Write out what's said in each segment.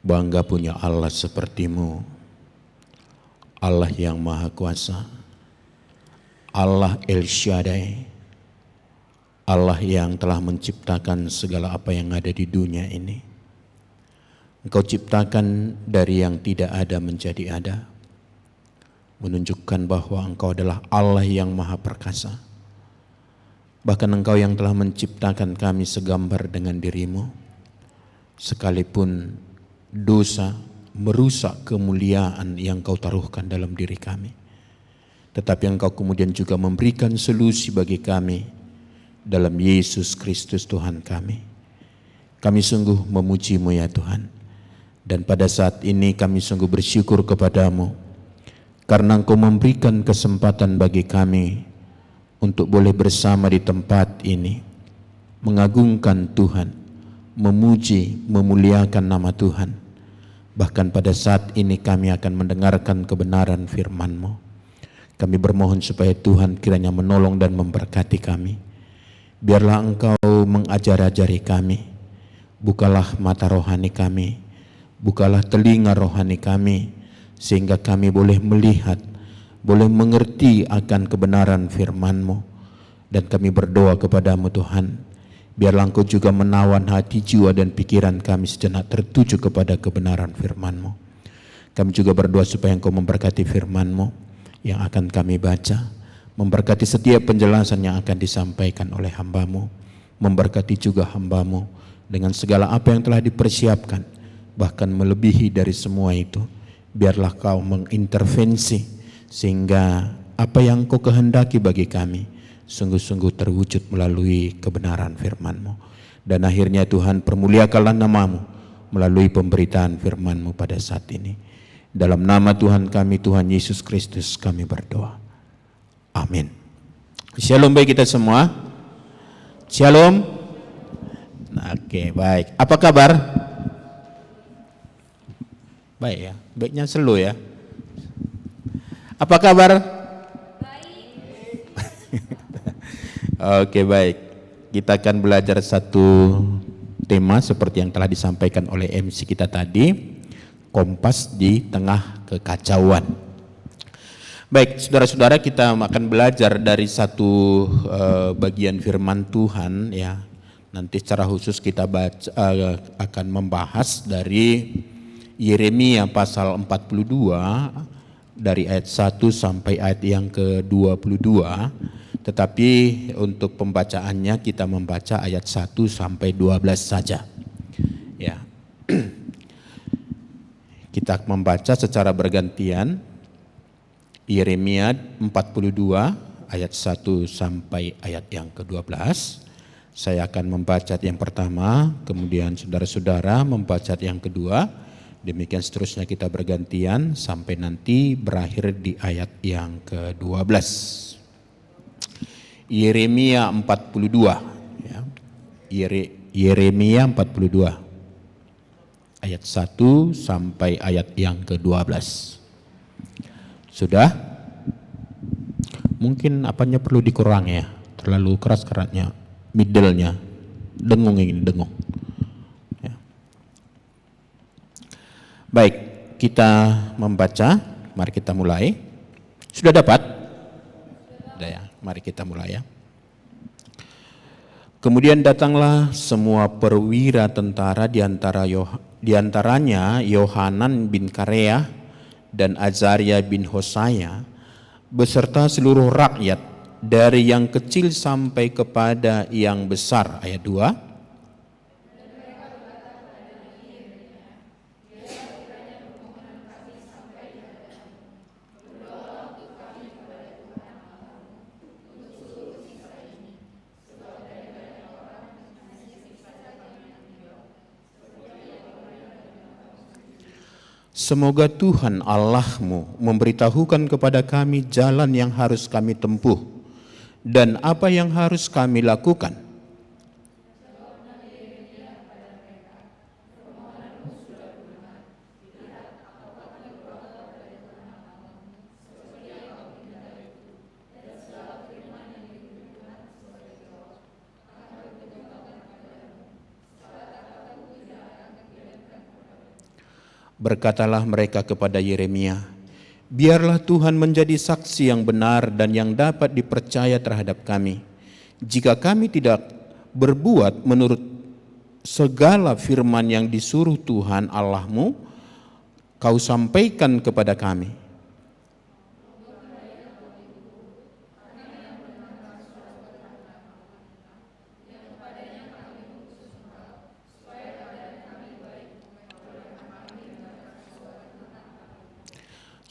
Bangga punya Allah sepertimu, Allah yang Maha Kuasa, Allah El Shaddai, Allah yang telah menciptakan segala apa yang ada di dunia ini. Engkau ciptakan dari yang tidak ada menjadi ada, menunjukkan bahwa Engkau adalah Allah yang Maha Perkasa. Bahkan Engkau yang telah menciptakan kami segambar dengan dirimu, sekalipun dosa merusak kemuliaan yang Kau taruhkan dalam diri kami, tetapi Engkau kemudian juga memberikan solusi bagi kami dalam Yesus Kristus Tuhan kami. Kami sungguh memuji-Mu ya Tuhan, dan pada saat ini kami sungguh bersyukur kepadamu karena Engkau memberikan kesempatan bagi kami untuk boleh bersama di tempat ini, mengagungkan Tuhan, memuji, memuliakan nama Tuhan. Bahkan pada saat ini kami akan mendengarkan kebenaran firman-Mu. Kami bermohon supaya Tuhan kiranya menolong dan memberkati kami. Biarlah Engkau mengajar-ajari kami. Bukalah mata rohani kami, bukalah telinga rohani kami, sehingga kami boleh melihat, boleh mengerti akan kebenaran firman-Mu. Dan kami berdoa kepadamu Tuhan, biarlah Engkau juga menawan hati, jiwa dan pikiran kami sejenak tertuju kepada kebenaran firman-Mu. Kami juga berdoa supaya Engkau memberkati firman-Mu yang akan kami baca, memberkati setiap penjelasan yang akan disampaikan oleh hamba-Mu, memberkati juga hamba-Mu dengan segala apa yang telah dipersiapkan, bahkan melebihi dari semua itu. Biarlah Kau mengintervensi sehingga apa yang Kau kehendaki bagi kami sungguh-sungguh terwujud melalui kebenaran firman-Mu. Dan akhirnya Tuhan, permuliakanlah nama-Mu melalui pemberitaan firman-Mu pada saat ini. Dalam nama Tuhan kami, Tuhan Yesus Kristus, kami berdoa. Amin. Shalom bagi kita semua. Shalom. Oke, baik. Apa kabar? Baik ya, baiknya slow ya. Apa kabar? Oke, baik. Kita akan belajar satu tema seperti yang telah disampaikan oleh MC kita tadi, kompas di tengah kekacauan. Baik, saudara-saudara, kita akan belajar dari satu bagian firman Tuhan ya. Nanti secara khusus kita akan membahas dari Yeremia pasal 42 dari ayat 1 sampai ayat yang ke-22. Tetapi untuk pembacaannya kita membaca ayat 1 sampai 12 saja. Ya. Kita membaca secara bergantian Yeremia 42 ayat 1 sampai ayat yang ke-12. Saya akan membaca yang pertama, kemudian saudara-saudara membaca yang kedua. Demikian seterusnya kita bergantian sampai nanti berakhir di ayat yang ke-12. Yeremia 42 ya. Yeremia 42 ayat 1 sampai ayat yang ke-12. Sudah? Mungkin apanya perlu dikurang ya, terlalu keras keratnya, middle-nya, dengung ini, dengung ya. Baik, kita membaca, mari kita mulai. Sudah dapat? Sudah ya. Mari kita mulai ya. Kemudian datanglah semua perwira tentara diantaranya Yohanan bin Kareah dan Azaria bin Hosaya beserta seluruh rakyat dari yang kecil sampai kepada yang besar. Ayat 2. Semoga Tuhan Allah-Mu memberitahukan kepada kami jalan yang harus kami tempuh dan apa yang harus kami lakukan. Berkatalah mereka kepada Yeremia, biarlah Tuhan menjadi saksi yang benar dan yang dapat dipercaya terhadap kami. Jika kami tidak berbuat menurut segala firman yang disuruh Tuhan Allahmu, kau sampaikan kepada kami.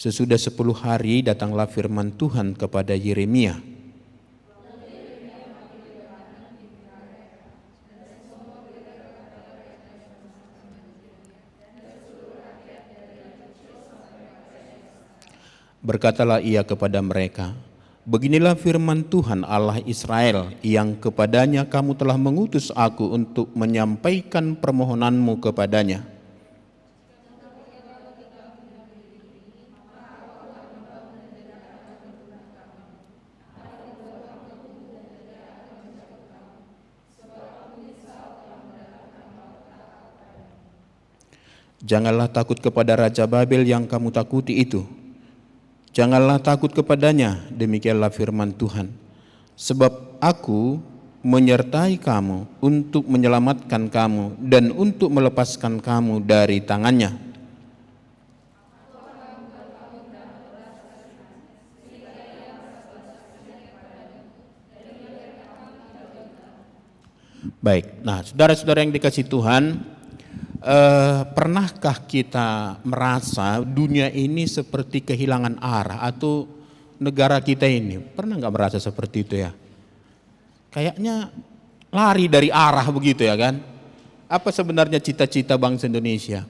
Sesudah 10 hari datanglah firman Tuhan kepada Yeremia. Berkatalah ia kepada mereka, beginilah firman Tuhan Allah Israel yang kepadanya kamu telah mengutus aku untuk menyampaikan permohonanmu kepadanya. Janganlah takut kepada Raja Babel yang kamu takuti itu. Janganlah takut kepadanya, demikianlah firman Tuhan. Sebab aku menyertai kamu untuk menyelamatkan kamu dan untuk melepaskan kamu dari tangannya. Baik, nah saudara-saudara yang dikasihi Tuhan, pernahkah kita merasa dunia ini seperti kehilangan arah, atau negara kita ini pernah nggak merasa seperti itu ya? Kayaknya lari dari arah begitu ya kan? Apa sebenarnya cita-cita bangsa Indonesia?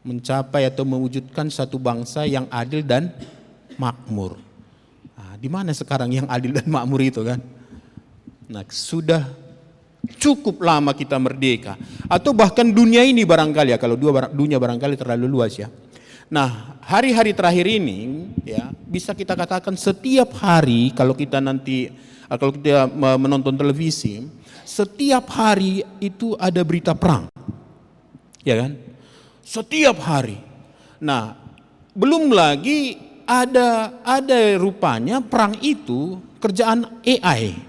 Mencapai atau mewujudkan satu bangsa yang adil dan makmur. Nah, di mana sekarang yang adil dan makmur itu kan? Nah, sudah cukup lama kita merdeka, atau bahkan dunia ini barangkali ya, kalau dunia barangkali terlalu luas ya. Nah, hari-hari terakhir ini ya bisa kita katakan setiap hari kalau kita menonton televisi, setiap hari itu ada berita perang. Ya kan? Setiap hari. Nah, belum lagi ada rupanya perang itu kerjaan AI.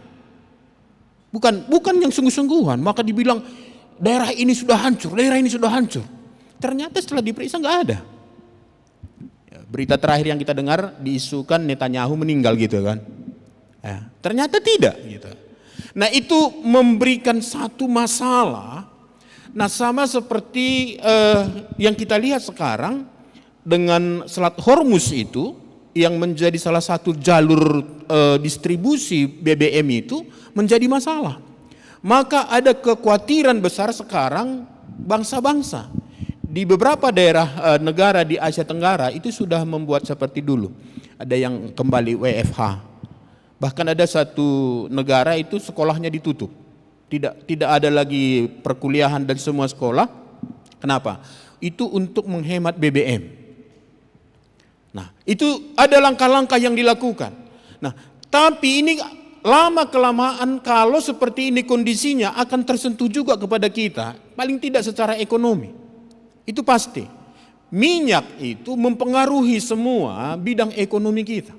Bukan yang sungguh-sungguhan, maka dibilang daerah ini sudah hancur, daerah ini sudah hancur. Ternyata setelah diperiksa nggak ada. Ya, berita terakhir yang kita dengar diisukan Netanyahu meninggal gitu kan. Ya, ternyata tidak gitu. Nah, itu memberikan satu masalah. Nah, sama seperti yang kita lihat sekarang dengan Selat Hormuz itu, yang menjadi salah satu jalur distribusi BBM itu menjadi masalah. Maka ada kekhawatiran besar sekarang bangsa-bangsa di beberapa daerah negara di Asia Tenggara itu sudah membuat seperti dulu. Ada yang kembali WFH. Bahkan ada satu negara itu sekolahnya ditutup. Tidak ada lagi perkuliahan dan semua sekolah. Kenapa? Itu untuk menghemat BBM. Nah, itu ada langkah-langkah yang dilakukan. Nah, tapi ini lama-kelamaan kalau seperti ini kondisinya akan tersentuh juga kepada kita, paling tidak secara ekonomi. Itu pasti. Minyak itu mempengaruhi semua bidang ekonomi kita.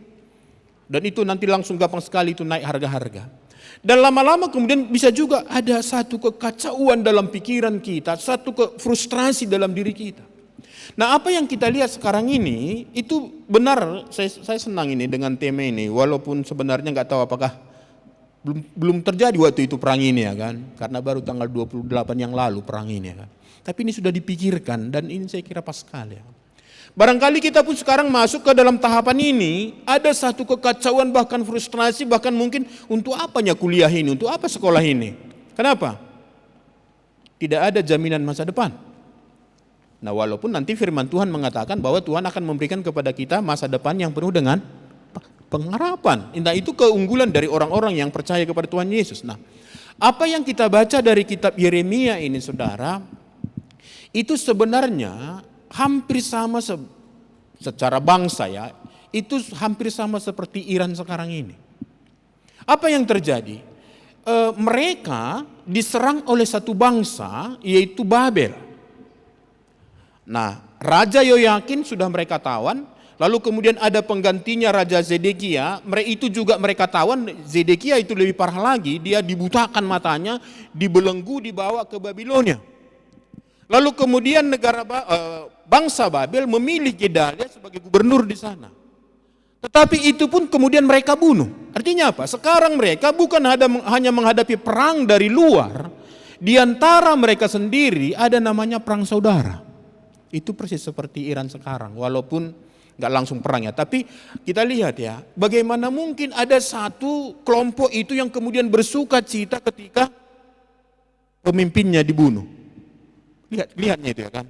Dan itu nanti langsung gampang sekali itu naik harga-harga. Dan lama-lama kemudian bisa juga ada satu kekacauan dalam pikiran kita, satu frustrasi dalam diri kita. Nah, apa yang kita lihat sekarang ini itu benar, saya senang ini dengan tema ini, walaupun sebenarnya nggak tahu apakah belum terjadi waktu itu perang ini ya kan, karena baru tanggal 28 yang lalu perang ini ya kan. Tapi ini sudah dipikirkan dan ini saya kira pas sekali ya. Barangkali kita pun sekarang masuk ke dalam tahapan ini, ada satu kekacauan bahkan frustrasi, bahkan mungkin untuk apanya kuliah ini, untuk apa sekolah ini. Kenapa? Tidak ada jaminan masa depan. Nah, walaupun nanti firman Tuhan mengatakan bahwa Tuhan akan memberikan kepada kita masa depan yang penuh dengan pengharapan. Nah, itu keunggulan dari orang-orang yang percaya kepada Tuhan Yesus. Nah, apa yang kita baca dari kitab Yeremia ini saudara, itu sebenarnya hampir sama secara bangsa ya, itu hampir sama seperti Iran sekarang ini. Apa yang terjadi? Mereka diserang oleh satu bangsa yaitu Babel. Nah, Raja Yoyakin sudah mereka tawan, lalu kemudian ada penggantinya Raja Zedekia, itu juga mereka tawan. Zedekia itu lebih parah lagi, dia dibutakan matanya, dibelenggu, dibawa ke Babilonia. Lalu kemudian bangsa Babel memilih Gedalia sebagai gubernur di sana. Tetapi itu pun kemudian mereka bunuh. Artinya apa? Sekarang mereka bukan hanya menghadapi perang dari luar, di antara mereka sendiri ada namanya perang saudara. Itu persis seperti Iran sekarang, walaupun nggak langsung perang ya. Tapi kita lihat ya, bagaimana mungkin ada satu kelompok itu yang kemudian bersuka cita ketika pemimpinnya dibunuh. Lihatnya itu ya kan.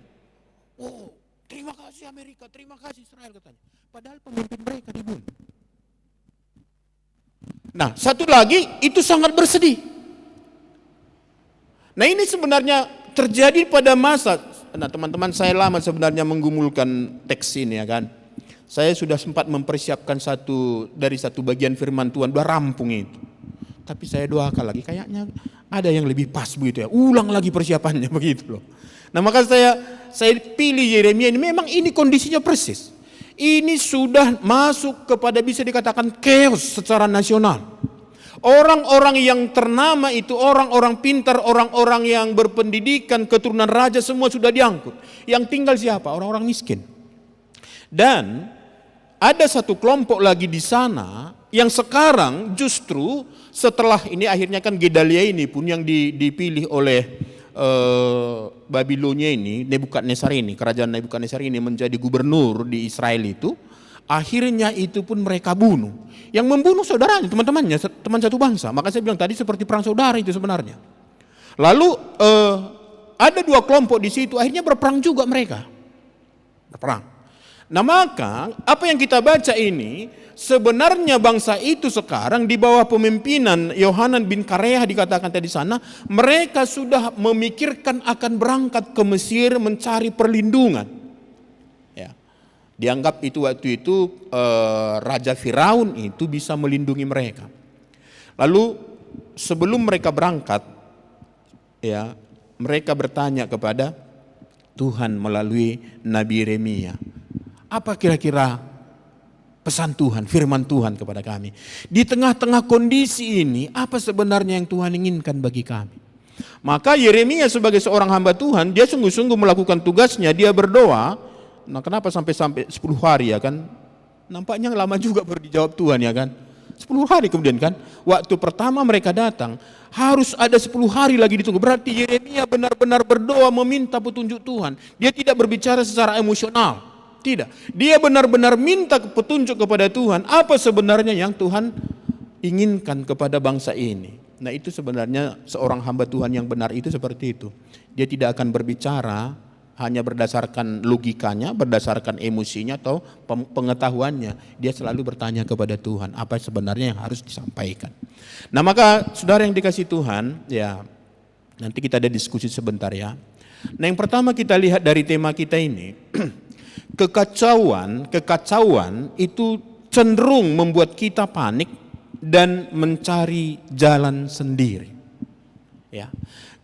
Oh, terima kasih Amerika, terima kasih Israel katanya. Padahal pemimpin mereka dibunuh. Nah, satu lagi itu sangat bersedih. Nah, ini sebenarnya terjadi pada masa, nah teman-teman saya lama sebenarnya menggumulkan teks ini ya kan. Saya sudah sempat mempersiapkan satu bagian firman Tuhan, udah rampung itu. Tapi saya doakan lagi, kayaknya ada yang lebih pas begitu ya. Ulang lagi persiapannya begitu loh. Nah, maka saya pilih Yeremia ini, memang ini kondisinya persis. Ini sudah masuk kepada bisa dikatakan chaos secara nasional. Orang-orang yang ternama itu, orang-orang pintar, orang-orang yang berpendidikan, keturunan raja semua sudah diangkut. Yang tinggal siapa? Orang-orang miskin. Dan ada satu kelompok lagi di sana yang sekarang justru setelah ini akhirnya kan Gedalia ini pun yang dipilih oleh Babilonia ini, Nebukadnezar ini, kerajaan Nebukadnezar ini menjadi gubernur di Israel itu, akhirnya itu pun mereka bunuh. Yang membunuh saudaranya, teman-temannya, teman satu bangsa. Maka saya bilang tadi seperti perang saudara itu sebenarnya. Lalu ada dua kelompok di situ, akhirnya berperang juga mereka. Berperang. Nah, maka apa yang kita baca ini, sebenarnya bangsa itu sekarang di bawah pemimpinan Yohanan bin Kareah dikatakan tadi sana, mereka sudah memikirkan akan berangkat ke Mesir mencari perlindungan. Ya. Dianggap itu waktu itu Raja Firaun itu bisa melindungi mereka. Lalu sebelum mereka berangkat, ya, mereka bertanya kepada Tuhan melalui Nabi Yeremia. Apa kira-kira pesan Tuhan, firman Tuhan kepada kami? Di tengah-tengah kondisi ini, apa sebenarnya yang Tuhan inginkan bagi kami? Maka Yeremia sebagai seorang hamba Tuhan, dia sungguh-sungguh melakukan tugasnya, dia berdoa. Nah, kenapa sampai 10 hari ya kan? Nampaknya lama juga baru dijawab Tuhan ya kan? 10 hari kemudian kan, waktu pertama mereka datang, harus ada 10 hari lagi ditunggu. Berarti Yeremia benar-benar berdoa meminta petunjuk Tuhan. Dia tidak berbicara secara emosional. Tidak, dia benar-benar minta petunjuk kepada Tuhan, apa sebenarnya yang Tuhan inginkan kepada bangsa ini. Nah, itu sebenarnya seorang hamba Tuhan yang benar itu seperti itu. Dia tidak akan berbicara hanya berdasarkan logikanya, berdasarkan emosinya atau pengetahuannya. Dia selalu bertanya kepada Tuhan, apa sebenarnya yang harus disampaikan. Nah, maka saudara yang dikasih Tuhan, ya nanti kita ada diskusi sebentar ya. Nah, yang pertama kita lihat dari tema kita ini, kekacauan itu cenderung membuat kita panik dan mencari jalan sendiri. Ya.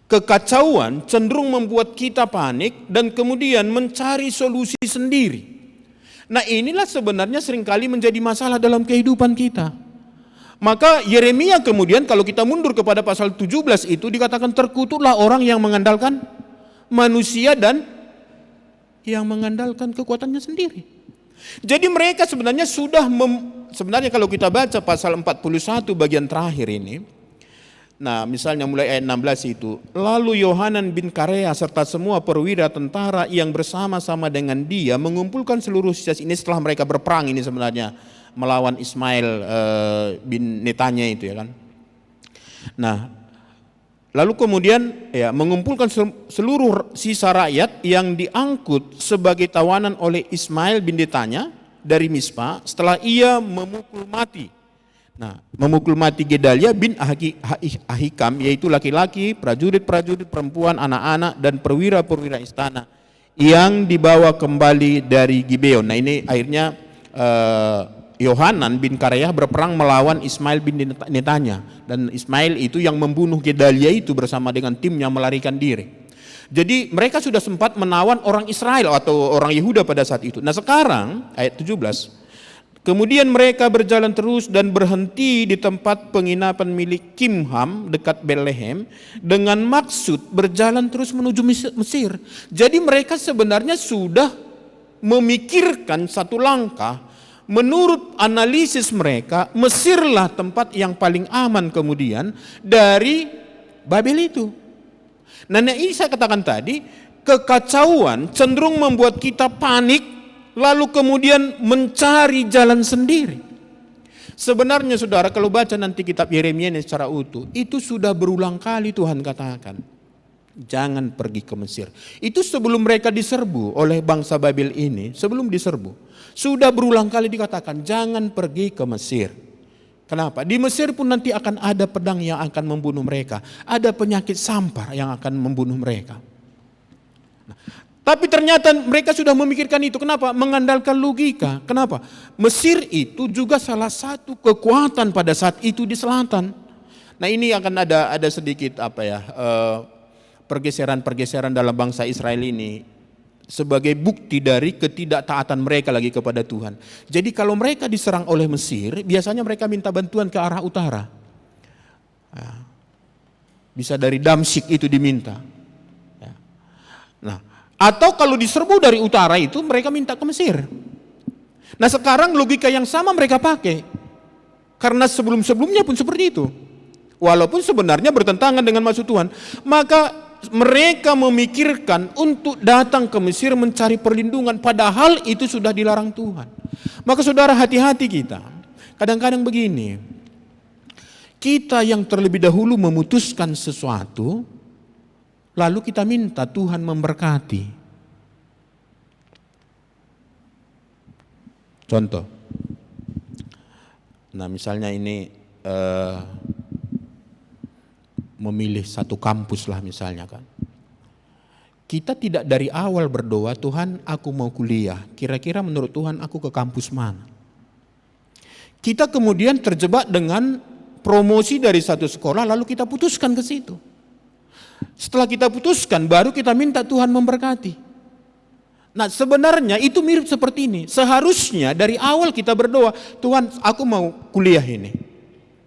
Kekacauan cenderung membuat kita panik dan kemudian mencari solusi sendiri. Nah, inilah sebenarnya seringkali menjadi masalah dalam kehidupan kita. Maka Yeremia kemudian kalau kita mundur kepada pasal 17 itu dikatakan terkutuklah orang yang mengandalkan manusia dan yang mengandalkan kekuatannya sendiri. Jadi mereka sebenarnya sebenarnya kalau kita baca pasal 41 bagian terakhir ini, nah misalnya mulai ayat 16 itu, lalu Yohanan bin Kareah serta semua perwira tentara yang bersama-sama dengan dia mengumpulkan seluruh sisa ini setelah mereka berperang ini sebenarnya melawan Ismail bin Netanya itu ya kan. Nah, lalu kemudian ya mengumpulkan seluruh sisa rakyat yang diangkut sebagai tawanan oleh Ismail bin Netanya dari Mispa setelah ia memukul mati. Nah, memukul mati Gedalia bin Ahikam, yaitu laki-laki, prajurit-prajurit perempuan, anak-anak dan perwira-perwira istana yang dibawa kembali dari Gibeon. Nah, ini akhirnya Yohanan bin Kareah berperang melawan Ismail bin Netanya, dan Ismail itu yang membunuh Gedalia itu bersama dengan timnya melarikan diri. Jadi mereka sudah sempat menawan orang Israel atau orang Yehuda pada saat itu. Nah sekarang ayat 17, kemudian mereka berjalan terus dan berhenti di tempat penginapan milik Kimham dekat Bethlehem dengan maksud berjalan terus menuju Mesir. Jadi mereka sebenarnya sudah memikirkan satu langkah. Menurut analisis mereka, Mesirlah tempat yang paling aman kemudian dari Babel itu. Nah ini saya katakan tadi, kekacauan cenderung membuat kita panik, lalu kemudian mencari jalan sendiri. Sebenarnya saudara, kalau baca nanti kitab Yeremia ini secara utuh, itu sudah berulang kali Tuhan katakan, jangan pergi ke Mesir. Itu sebelum mereka diserbu oleh bangsa Babel ini, sebelum diserbu, sudah berulang kali dikatakan, jangan pergi ke Mesir. Kenapa? Di Mesir pun nanti akan ada pedang yang akan membunuh mereka. Ada penyakit sampar yang akan membunuh mereka. Nah, tapi ternyata mereka sudah memikirkan itu. Kenapa? Mengandalkan logika. Kenapa? Mesir itu juga salah satu kekuatan pada saat itu di selatan. Nah ini akan ada sedikit pergeseran-pergeseran dalam bangsa Israel ini. Sebagai bukti dari ketidaktaatan mereka lagi kepada Tuhan. Jadi kalau mereka diserang oleh Mesir, biasanya mereka minta bantuan ke arah utara. Bisa dari Damsyik itu diminta. Nah, atau kalau diserbu dari utara itu mereka minta ke Mesir. Nah sekarang logika yang sama mereka pakai. Karena sebelum-sebelumnya pun seperti itu. Walaupun sebenarnya bertentangan dengan maksud Tuhan. Maka mereka memikirkan untuk datang ke Mesir mencari perlindungan, padahal itu sudah dilarang Tuhan. Maka saudara, hati-hati kita. Kadang-kadang begini, kita yang terlebih dahulu memutuskan sesuatu, lalu kita minta Tuhan memberkati. Contoh, nah misalnya ini memilih satu kampus lah misalnya kan. Kita tidak dari awal berdoa, Tuhan aku mau kuliah, kira-kira menurut Tuhan aku ke kampus mana. Kita kemudian terjebak dengan promosi dari satu sekolah lalu kita putuskan ke situ. Setelah kita putuskan baru kita minta Tuhan memberkati. Nah sebenarnya itu mirip seperti ini. Seharusnya dari awal kita berdoa, Tuhan aku mau kuliah ini.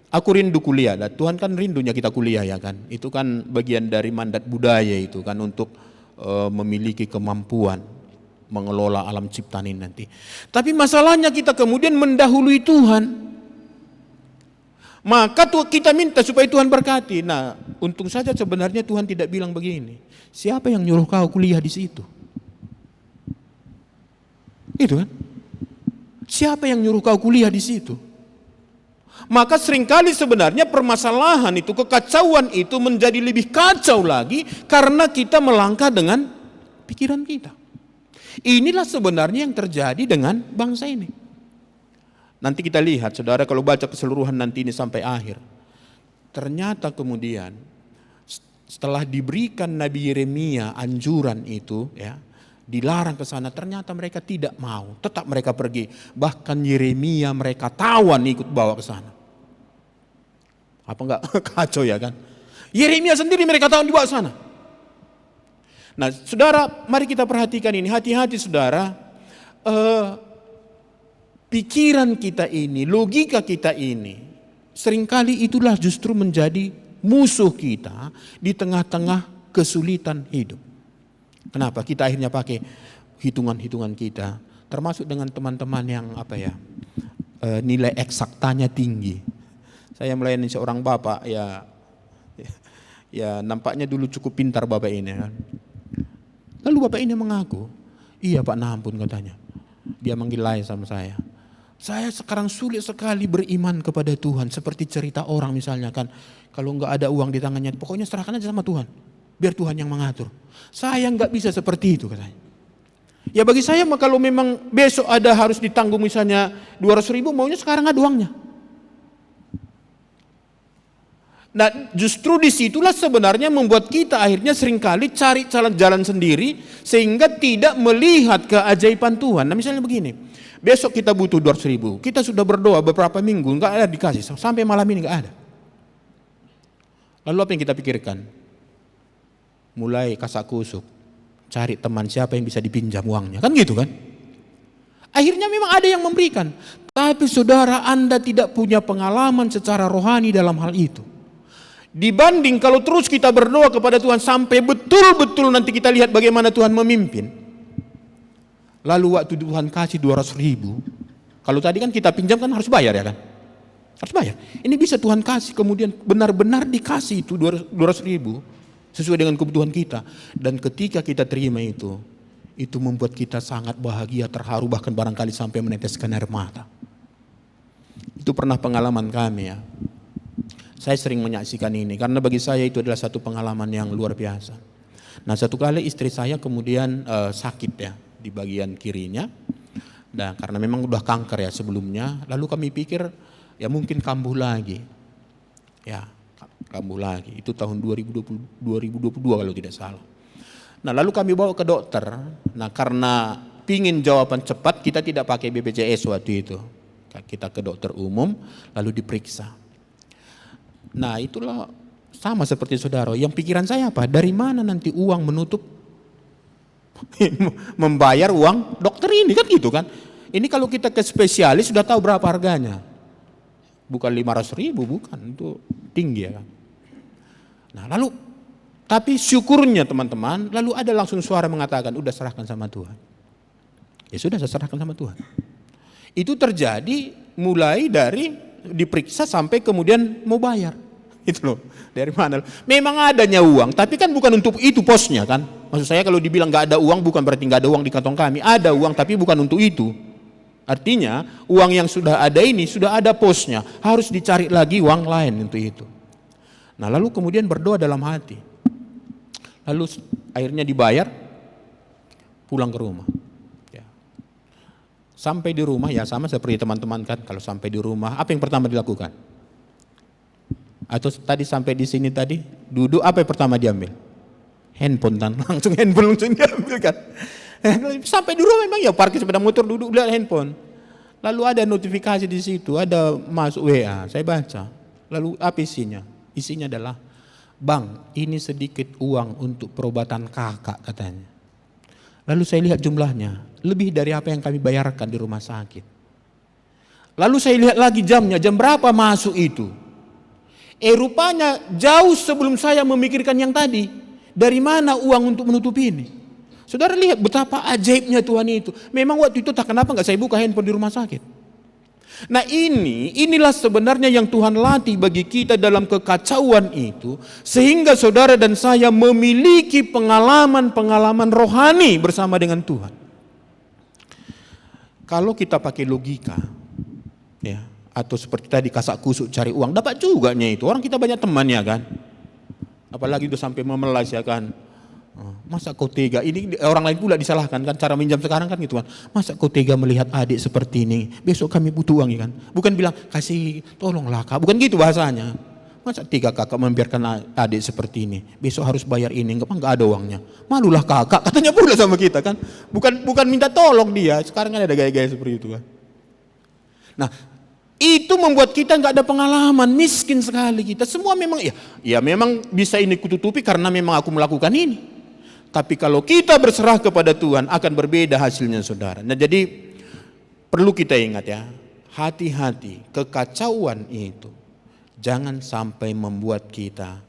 Aku rindu kuliah, dan Tuhan kan rindunya kita kuliah ya kan. Itu kan bagian dari mandat budaya itu kan untuk memiliki kemampuan mengelola alam ciptaan ini nanti. Tapi masalahnya kita kemudian mendahului Tuhan. Maka kita minta supaya Tuhan berkati. Nah, untung saja sebenarnya Tuhan tidak bilang begini. Siapa yang nyuruh kau kuliah di situ? Itu kan? Siapa yang nyuruh kau kuliah di situ? Maka seringkali sebenarnya permasalahan itu, kekacauan itu menjadi lebih kacau lagi karena kita melangkah dengan pikiran kita. Inilah sebenarnya yang terjadi dengan bangsa ini. Nanti kita lihat saudara kalau baca keseluruhan nanti ini sampai akhir. Ternyata kemudian setelah diberikan Nabi Yeremia anjuran itu ya, dilarang ke sana, ternyata mereka tidak mau, tetap mereka pergi. Bahkan Yeremia mereka tawan ikut bawa ke sana. Apa enggak kacau ya kan? Yeremia sendiri mereka tawan dibawa ke sana. Nah, saudara, mari kita perhatikan ini, hati-hati saudara. Pikiran kita ini, logika kita ini, seringkali itulah justru menjadi musuh kita di tengah-tengah kesulitan hidup. Kenapa? Kita akhirnya pakai hitungan-hitungan kita, termasuk dengan teman-teman yang nilai eksaktanya tinggi. Saya melayani seorang bapak ya nampaknya dulu cukup pintar bapak ini kan. Lalu bapak ini mengaku, iya Pak, nah ampun katanya. Dia manggil lain sama saya. Saya sekarang sulit sekali beriman kepada Tuhan, seperti cerita orang misalnya kan, kalau nggak ada uang di tangannya, pokoknya serahkan aja sama Tuhan, biar Tuhan yang mengatur. Saya nggak bisa seperti itu katanya. Ya bagi saya kalau memang besok ada harus ditanggung misalnya 200.000, maunya sekarang ada uangnya. Nah justru disitulah sebenarnya membuat kita akhirnya seringkali cari jalan sendiri sehingga tidak melihat keajaiban Tuhan. Nah misalnya begini, besok kita butuh 200.000, kita sudah berdoa beberapa minggu nggak ada dikasih, sampai malam ini nggak ada. Lalu apa yang kita pikirkan? mulai kasak kusuk, cari teman siapa yang bisa dipinjam uangnya, kan gitu kan? Akhirnya memang ada yang memberikan, tapi saudara, Anda tidak punya pengalaman secara rohani dalam hal itu. Dibanding kalau terus kita berdoa kepada Tuhan sampai betul-betul nanti kita lihat bagaimana Tuhan memimpin. Lalu waktu Tuhan kasih 200.000, kalau tadi kan kita pinjam kan harus bayar ya kan? Harus bayar. Ini bisa Tuhan kasih kemudian benar-benar dikasih itu 200.000 sesuai dengan kebutuhan kita. Dan ketika kita terima itu membuat kita sangat bahagia, terharu, bahkan barangkali sampai meneteskan air mata. Itu pernah pengalaman kami ya. Saya sering menyaksikan ini karena bagi saya itu adalah satu pengalaman yang luar biasa. Nah, satu kali istri saya kemudian sakit ya di bagian kirinya. Nah, karena memang udah kanker ya sebelumnya, lalu kami pikir ya mungkin kambuh lagi. Ya, kambuh lagi. Itu tahun 2022 kalau tidak salah. Nah, lalu kami bawa ke dokter. Nah, karena pingin jawaban cepat, kita tidak pakai BPJS waktu itu. Kita ke dokter umum lalu diperiksa. Nah, itulah sama seperti saudara. Yang pikiran saya apa? Dari mana nanti uang menutup membayar uang dokter ini, kan gitu kan? Ini kalau kita ke spesialis sudah tahu berapa harganya. Bukan 500.000, bukan, itu tinggi ya kan. Nah, lalu tapi syukurnya teman-teman, lalu ada langsung suara mengatakan, udah serahkan sama Tuhan. Ya sudah, saya serahkan sama Tuhan. Itu terjadi mulai dari diperiksa sampai kemudian mau bayar. Itu loh, dari mana? Memang adanya uang, tapi kan bukan untuk itu posnya kan. Maksud saya kalau dibilang nggak ada uang bukan berarti nggak ada uang di kantong kami. Ada uang tapi bukan untuk itu. Artinya uang yang sudah ada ini sudah ada posnya, harus dicari lagi uang lain untuk itu. Nah, lalu kemudian berdoa dalam hati. Lalu akhirnya dibayar, pulang ke rumah. Sampai di rumah ya sama seperti teman-teman kan, kalau sampai di rumah apa yang pertama dilakukan? Atau tadi sampai di sini tadi duduk, apa yang pertama diambil? Handphone kan, langsung diambil kan. Sampai di rumah memang ya parkir sepeda motor, duduk lihat handphone. Lalu ada notifikasi di situ, ada masuk WA, saya baca. Lalu apa isinya? Isinya adalah, "Bang, ini sedikit uang untuk perobatan kakak," katanya. Lalu saya lihat jumlahnya, lebih dari apa yang kami bayarkan di rumah sakit. Lalu saya lihat lagi jamnya, jam berapa masuk itu. Rupanya jauh sebelum saya memikirkan yang tadi. Dari mana uang untuk menutupi ini? Saudara lihat betapa ajaibnya Tuhan itu. Memang waktu itu tak kenapa nggak saya buka handphone di rumah sakit. Nah, inilah sebenarnya yang Tuhan latih bagi kita dalam kekacauan itu, sehingga saudara dan saya memiliki pengalaman-pengalaman rohani bersama dengan Tuhan. Kalau kita pakai logika, ya, atau seperti tadi kasak kusuk cari uang, dapat juga itu. Orang kita banyak temannya kan, apalagi itu sampai memelas ya kan. Masa kau tega, ini orang lain pula disalahkan kan, cara minjam sekarang kan gitu kan. Masa kau tega melihat adik seperti ini, besok kami butuh uang ya kan. Bukan bilang kasih tolonglah kak, bukan gitu bahasanya. Masa tega kakak membiarkan adik seperti ini, besok harus bayar ini, enggak ada uangnya. Malulah kakak, katanya pula sama kita kan. Bukan minta tolong dia, sekarang kan ada gaya-gaya seperti itu kan. Nah, itu membuat kita nggak ada pengalaman, miskin sekali kita. Semua memang ya memang bisa ini kututupi karena memang aku melakukan ini. Tapi kalau kita berserah kepada Tuhan akan berbeda hasilnya saudara. Nah, jadi perlu kita ingat ya, hati-hati, kekacauan itu jangan sampai membuat kita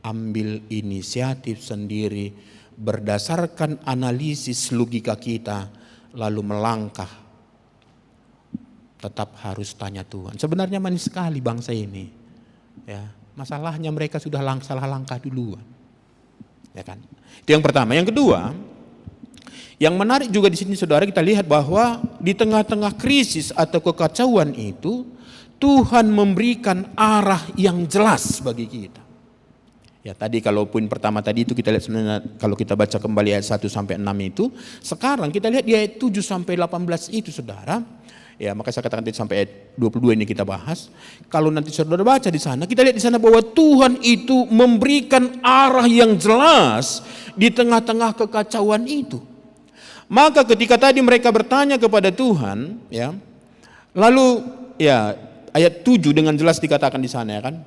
ambil inisiatif sendiri berdasarkan analisis logika kita lalu melangkah. Tetap harus tanya Tuhan. Sebenarnya manis sekali bangsa ini. Ya, masalahnya mereka sudah salah langkah duluan. Ya kan? Itu yang pertama. Yang kedua, yang menarik juga di sini saudara, kita lihat bahwa di tengah-tengah krisis atau kekacauan itu Tuhan memberikan arah yang jelas bagi kita. Ya, tadi kalau poin pertama tadi itu kita lihat sebenarnya kalau kita baca kembali ayat 1 sampai 6 itu, sekarang kita lihat di ayat 7 sampai 18 itu saudara. Ya, maka saya katakan sampai ayat 22 ini kita bahas. Kalau nanti saudara baca di sana, kita lihat di sana bahwa Tuhan itu memberikan arah yang jelas di tengah-tengah kekacauan itu. Maka ketika tadi mereka bertanya kepada Tuhan, ya, lalu ya ayat 7 dengan jelas dikatakan di sana ya kan.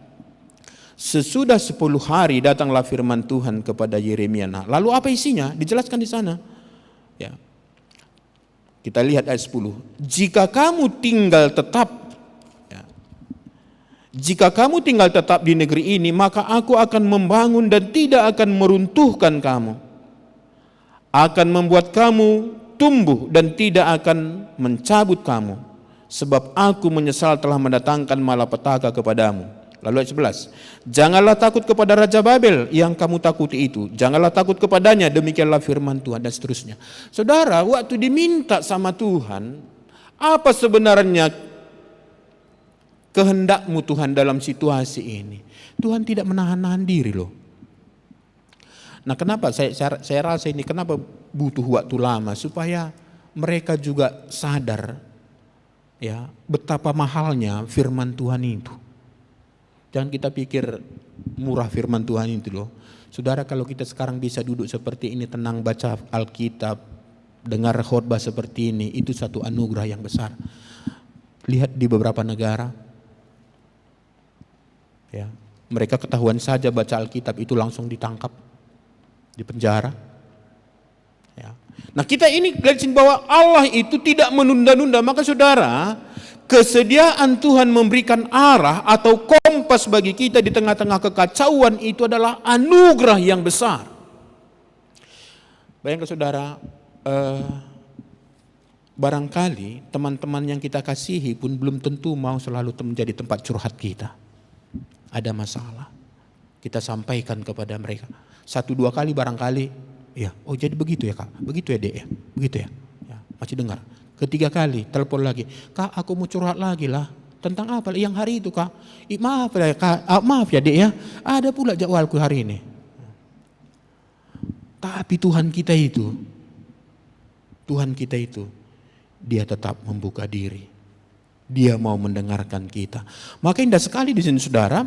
Sesudah 10 hari datanglah firman Tuhan kepada Yeremia. Nah, lalu apa isinya? Dijelaskan di sana. Ya. Kita lihat ayat 10. Jika kamu tinggal tetap di negeri ini, maka aku akan membangun dan tidak akan meruntuhkan kamu. Akan membuat kamu tumbuh dan tidak akan mencabut kamu. Sebab aku menyesal telah mendatangkan malapetaka kepadamu. Lalu ayat 11. Janganlah takut kepada Raja Babel yang kamu takuti itu. Janganlah takut kepadanya, demikianlah firman Tuhan, dan seterusnya. Saudara, waktu diminta sama Tuhan, apa sebenarnya kehendakmu Tuhan dalam situasi ini? Tuhan tidak menahan-nahan diri loh. Nah, kenapa saya rasa ini kenapa butuh waktu lama supaya mereka juga sadar ya betapa mahalnya firman Tuhan itu. Jangan kita pikir murah firman Tuhan itu loh. Saudara, kalau kita sekarang bisa duduk seperti ini, tenang baca Alkitab, dengar khotbah seperti ini, itu satu anugerah yang besar. Lihat di beberapa negara, ya, mereka ketahuan saja baca Alkitab itu langsung ditangkap, dipenjara. Ya. Nah, kita ini lihat bahwa Allah itu tidak menunda-nunda. Maka saudara, kesediaan Tuhan memberikan arah atau kompas bagi kita di tengah-tengah kekacauan itu adalah anugerah yang besar. Bayangkan saudara, barangkali teman-teman yang kita kasihi pun belum tentu mau selalu menjadi tempat curhat kita. Ada masalah, kita sampaikan kepada mereka. 1-2 kali barangkali, ya, oh jadi begitu ya Kak, begitu ya Dek ya, begitu ya, ya masih dengar. 3 kali, telepon lagi, Kak aku mau curhat lagi lah. Tentang apa? Yang hari itu Kak, maaf ya Kak, maaf ya Dek ya, ada pula jadwalku hari ini. Tapi Tuhan kita itu, Dia tetap membuka diri. Dia mau mendengarkan kita. Maka indah sekali di sini saudara,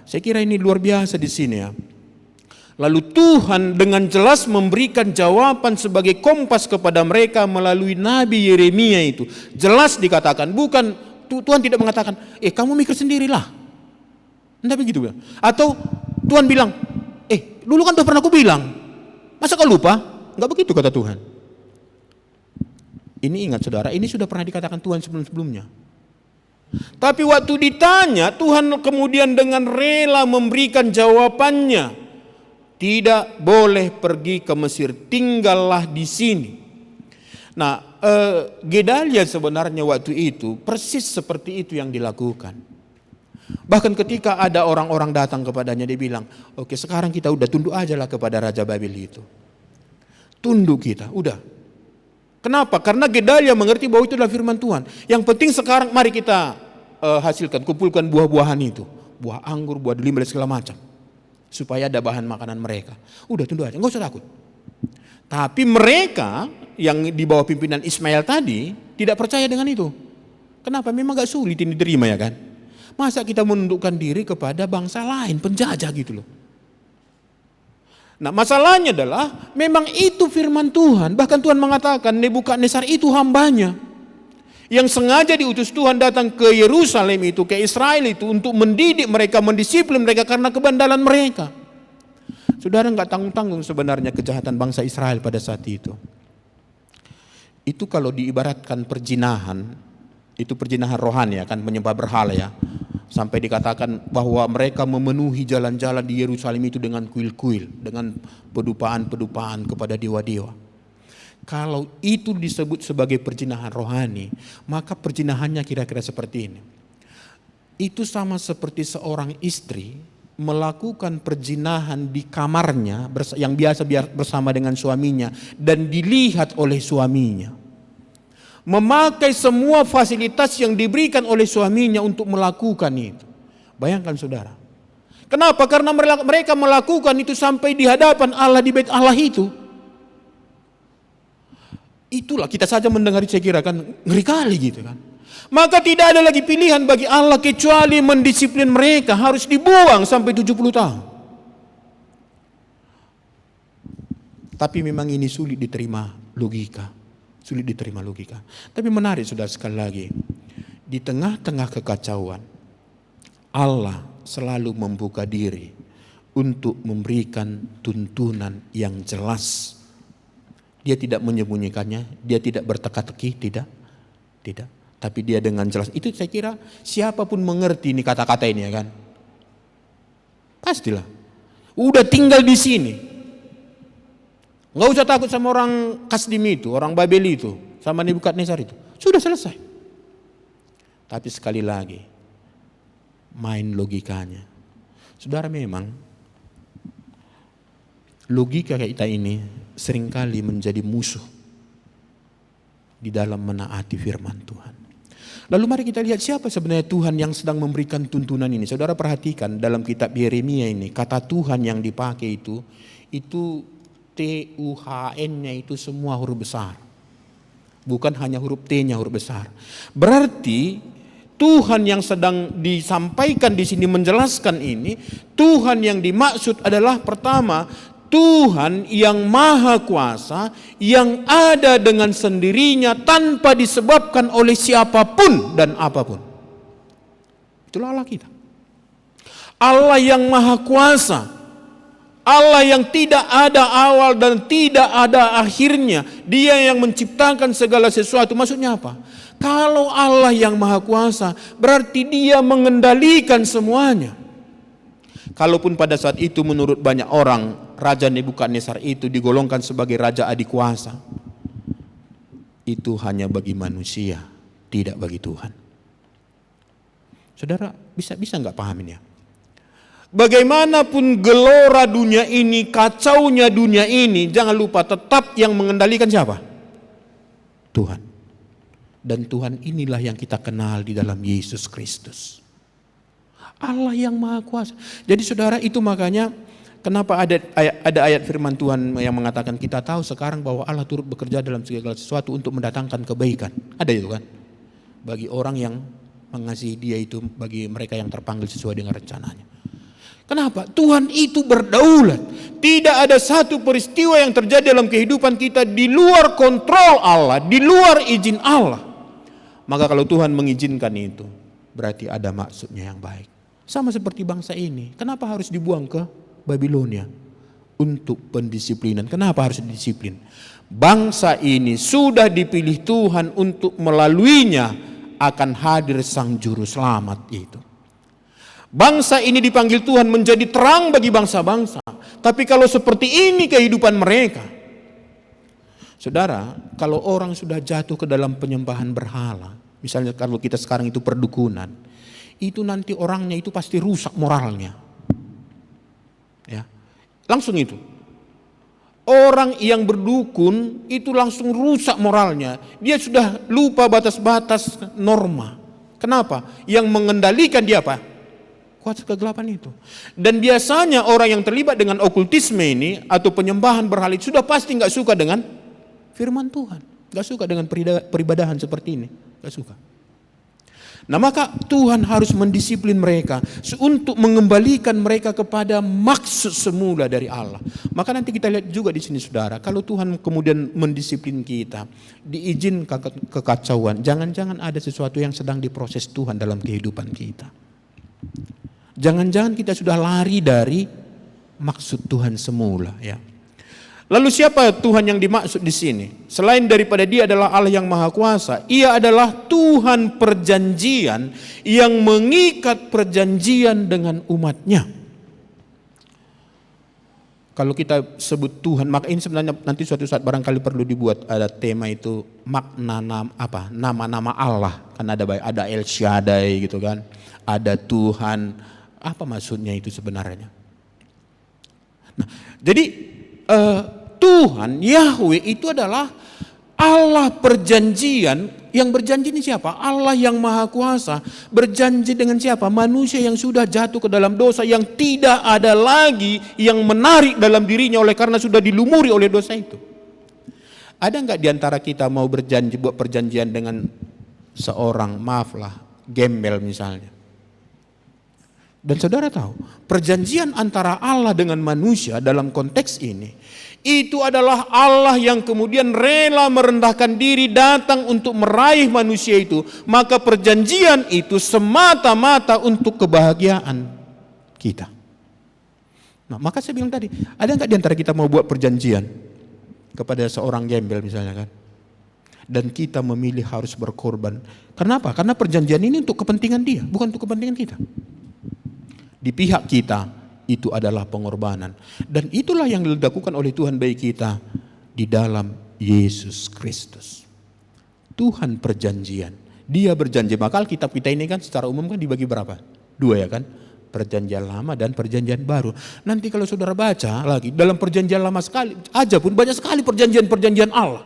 saya kira ini luar biasa di sini ya. Lalu Tuhan dengan jelas memberikan jawaban sebagai kompas kepada mereka melalui Nabi Yeremia itu. Jelas dikatakan, bukan Tuhan tidak mengatakan, kamu mikir sendirilah. Tidak begitu. Atau Tuhan bilang, dulu kan udah pernah aku bilang, masa kau lupa? Enggak begitu kata Tuhan. Ini ingat saudara, ini sudah pernah dikatakan Tuhan sebelum-sebelumnya. Tapi waktu ditanya, Tuhan kemudian dengan rela memberikan jawabannya. Tidak boleh pergi ke Mesir, tinggallah di sini. Nah, Gedalia sebenarnya waktu itu persis seperti itu yang dilakukan. Bahkan ketika ada orang-orang datang kepadanya, dia bilang, oke sekarang kita udah tunduk aja lah kepada Raja Babel itu. Tunduk kita, udah. Kenapa? Karena Gedalia mengerti bahwa itu adalah firman Tuhan. Yang penting sekarang mari kita hasilkan, kumpulkan buah-buahan itu. Buah anggur, buah delima dan segala macam. Supaya ada bahan makanan mereka. Udah tunduk aja, enggak usah takut. Tapi mereka yang di bawah pimpinan Ismail tadi tidak percaya dengan itu. Kenapa? Memang gak sulit ini diterima ya kan. Masa kita menundukkan diri kepada bangsa lain, penjajah gitu loh. Nah masalahnya adalah memang itu firman Tuhan. Bahkan Tuhan mengatakan Nebukadnezar itu hambanya, yang sengaja diutus Tuhan datang ke Yerusalem itu, ke Israel itu untuk mendidik mereka, mendisiplin mereka karena kebandalan mereka. Saudara, enggak tanggung-tanggung sebenarnya kejahatan bangsa Israel pada saat itu. Itu kalau diibaratkan perjinahan, itu perjinahan rohani ya kan, menyembah berhala ya. Sampai dikatakan bahwa mereka memenuhi jalan-jalan di Yerusalem itu dengan kuil-kuil, dengan pedupaan-pedupaan kepada dewa-dewa. Kalau itu disebut sebagai perjinahan rohani, maka perjinahannya kira-kira seperti ini. Itu sama seperti seorang istri melakukan perjinahan di kamarnya yang biasa bersama dengan suaminya dan dilihat oleh suaminya. Memakai semua fasilitas yang diberikan oleh suaminya untuk melakukan itu. Bayangkan saudara. Kenapa? Karena mereka melakukan itu sampai di hadapan Allah, di bait Allah itu. Itulah kita saja mendengar, saya kira kan ngeri kali gitu kan. Maka tidak ada lagi pilihan bagi Allah kecuali mendisiplin mereka, harus dibuang sampai 70 tahun. Tapi memang ini sulit diterima logika. Sulit diterima logika. Tapi menarik sudah sekali lagi. Di tengah-tengah kekacauan, Allah selalu membuka diri untuk memberikan tuntunan yang jelas. Dia tidak menyembunyikannya, dia tidak berteka-teki, tidak. Tapi dia dengan jelas. Itu saya kira siapapun mengerti ini kata-kata ini, ya kan? Pastilah. Udah tinggal di sini. Nggak usah takut sama orang Kasdim itu, orang Babel itu, sama Nebukadnezar itu. Sudah selesai. Tapi sekali lagi, main logikanya. Saudara, memang logika kita ini seringkali menjadi musuh di dalam menaati firman Tuhan. Lalu mari kita lihat siapa sebenarnya Tuhan yang sedang memberikan tuntunan ini. Saudara perhatikan dalam kitab Yeremia ini, kata Tuhan yang dipakai itu Tuhan-nya itu semua huruf besar. Bukan hanya huruf T-nya huruf besar. Berarti Tuhan yang sedang disampaikan di sini menjelaskan ini, Tuhan yang dimaksud adalah pertama, Tuhan yang maha kuasa, yang ada dengan sendirinya tanpa disebabkan oleh siapapun dan apapun. Itulah Allah kita. Allah yang maha kuasa, Allah yang tidak ada awal dan tidak ada akhirnya. Dia yang menciptakan segala sesuatu. Maksudnya apa? Kalau Allah yang maha kuasa, berarti dia mengendalikan semuanya. Kalaupun pada saat itu menurut banyak orang, Raja Nebukadnezar itu digolongkan sebagai raja adikuasa, itu hanya bagi manusia, tidak bagi Tuhan. Saudara bisa nggak pahamin ya? Bagaimanapun gelora dunia ini, kacaunya dunia ini, jangan lupa tetap yang mengendalikan siapa? Tuhan. Dan Tuhan inilah yang kita kenal di dalam Yesus Kristus. Allah yang maha kuasa. Jadi saudara, itu makanya kenapa ada ayat firman Tuhan yang mengatakan kita tahu sekarang bahwa Allah turut bekerja dalam segala sesuatu untuk mendatangkan kebaikan. Ada itu kan? Bagi orang yang mengasihi dia itu, bagi mereka yang terpanggil sesuai dengan rencananya. Kenapa? Tuhan itu berdaulat. Tidak ada satu peristiwa yang terjadi dalam kehidupan kita di luar kontrol Allah, di luar izin Allah. Maka kalau Tuhan mengizinkan itu, berarti ada maksudnya yang baik. Sama seperti bangsa ini. Kenapa harus dibuang ke Babilonia? Untuk pendisiplinan. Kenapa harus disiplin? Bangsa ini sudah dipilih Tuhan untuk melaluinya akan hadir Sang Juru Selamat itu. Bangsa ini dipanggil Tuhan menjadi terang bagi bangsa-bangsa. Tapi kalau seperti ini kehidupan mereka, saudara, kalau orang sudah jatuh ke dalam penyembahan berhala, misalnya kalau kita sekarang itu perdukunan, itu nanti orangnya itu pasti rusak moralnya. Ya, langsung itu. Orang yang berdukun itu langsung rusak moralnya. Dia sudah lupa batas-batas norma. Kenapa? Yang mengendalikan dia apa? Kuasa kegelapan itu. Dan biasanya orang yang terlibat dengan okultisme ini atau penyembahan berhala itu sudah pasti nggak suka dengan firman Tuhan, nggak suka dengan peribadahan seperti ini, nggak suka. Nah maka Tuhan harus mendisiplin mereka untuk mengembalikan mereka kepada maksud semula dari Allah. Maka nanti kita lihat juga di sini saudara, kalau Tuhan kemudian mendisiplin kita, diizinkan kekacauan, jangan-jangan ada sesuatu yang sedang diproses Tuhan dalam kehidupan kita. Jangan-jangan kita sudah lari dari maksud Tuhan semula, ya. Lalu siapa Tuhan yang dimaksud di sini? Selain daripada Dia adalah Allah yang Maha Kuasa, Ia adalah Tuhan perjanjian yang mengikat perjanjian dengan umatnya. Kalau kita sebut Tuhan, maka ini sebenarnya nanti suatu saat barangkali perlu dibuat ada tema itu makna nama-nama Allah. Kan ada El Shaddai gitu kan, ada Tuhan. Apa maksudnya itu sebenarnya? Nah, jadi Tuhan Yahweh itu adalah Allah perjanjian. Yang berjanji ini siapa? Allah yang Maha Kuasa. Berjanji dengan siapa? Manusia yang sudah jatuh ke dalam dosa, yang tidak ada lagi yang menarik dalam dirinya oleh karena sudah dilumuri oleh dosa itu. Ada nggak diantara kita mau berjanji, buat perjanjian dengan seorang, maaflah, gembel misalnya? Dan saudara tahu, perjanjian antara Allah dengan manusia dalam konteks ini, itu adalah Allah yang kemudian rela merendahkan diri datang untuk meraih manusia itu. Maka perjanjian itu semata-mata untuk kebahagiaan kita. Nah, maka saya bilang tadi, ada nggak di antara kita mau buat perjanjian kepada seorang gembel misalnya kan? Dan kita memilih harus berkorban. Kenapa? Karena perjanjian ini untuk kepentingan dia, bukan untuk kepentingan kita. Di pihak kita itu adalah pengorbanan. Dan itulah yang dilakukan oleh Tuhan bagi kita di dalam Yesus Kristus. Tuhan perjanjian. Dia berjanji. Maka Alkitab kita ini kan secara umum kan dibagi berapa? 2 ya kan? Perjanjian lama dan perjanjian baru. Nanti kalau saudara baca lagi, dalam perjanjian lama sekali aja pun banyak sekali perjanjian-perjanjian Allah.